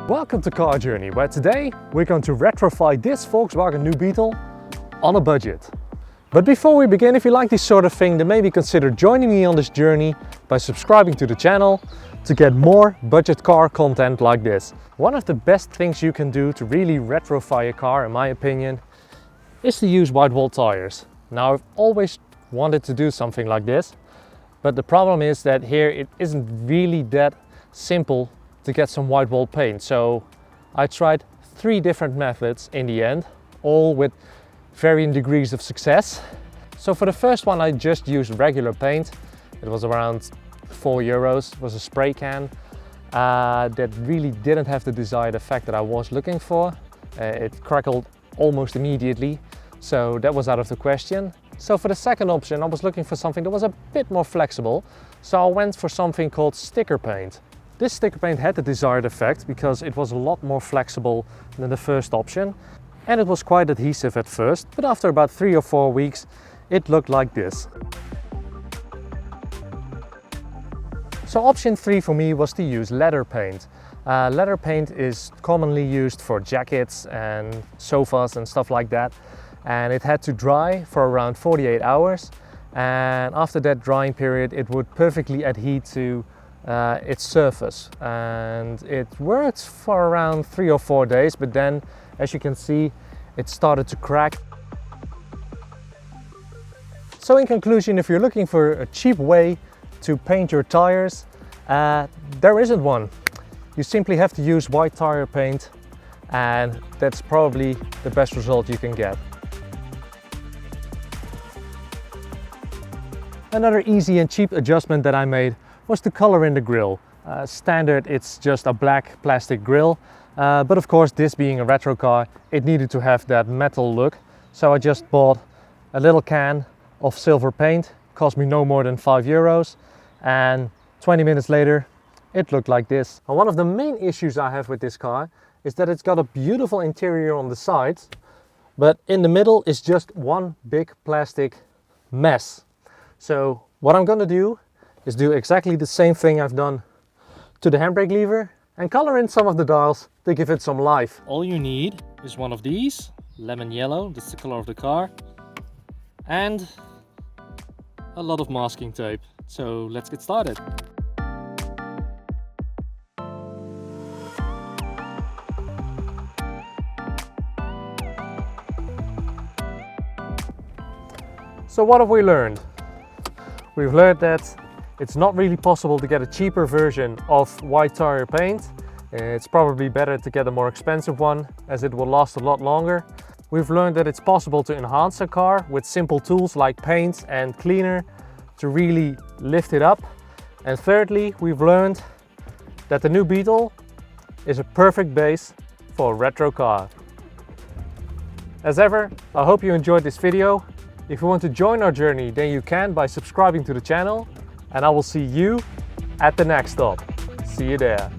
Welcome to Car Journey, where today we're going to retrofy this Volkswagen New Beetle on a budget. But before we begin, if you like this sort of thing, then maybe consider joining me on this journey by subscribing to the channel to get more budget car content like this. One of the best things you can do to really retrofy a car, in my opinion, is to use whitewall tires. Now, I've always wanted to do something like this, but the problem is that here it isn't really that simple to get some whitewall paint. So I tried 3 different methods in the end, all with varying degrees of success. So for the first one I just used regular paint. It was around €4. It was a spray can that really didn't have the desired effect that I was looking for. It crackled almost immediately, so that was out of the question. So for the second option I was looking for something that was a bit more flexible, so I went for something called sticker paint. This sticker paint had the desired effect because it was a lot more flexible than the first option, and it was quite adhesive at first, but after about 3 or 4 weeks it looked like this. So option 3 for me was to use leather paint. Leather paint is commonly used for jackets and sofas and stuff like that, and it had to dry for around 48 hours, and after that drying period it would perfectly adhere to its surface, and it worked for around 3 or 4 days, but then, as you can see, it started to crack. So in conclusion, if you're looking for a cheap way to paint your tires, there isn't one. You simply have to use white tire paint, and that's probably the best result you can get. Another easy and cheap adjustment that I made was to color in the grille. Standard, it's just a black plastic grille, but of course, this being a retro car, it needed to have that metal look. So I just bought a little can of silver paint, cost me no more than €5, and 20 minutes later it looked like this. And one of the main issues I have with this car is that it's got a beautiful interior on the sides, but in the middle is just one big plastic mess. So what I'm gonna do is do exactly the same thing I've done to the handbrake lever and color in some of the dials to give it some life. All you need is one of these, lemon yellow, that's the color of the car, and a lot of masking tape. So let's get started. So what have we learned? We've learned that it's not really possible to get a cheaper version of white tire paint. It's probably better to get a more expensive one, as it will last a lot longer. We've learned that it's possible to enhance a car with simple tools like paint and cleaner to really lift it up. And thirdly, we've learned that the new Beetle is a perfect base for a retro car. As ever, I hope you enjoyed this video. If you want to join our journey, then you can by subscribing to the channel, and I will see you at the next stop. See you there.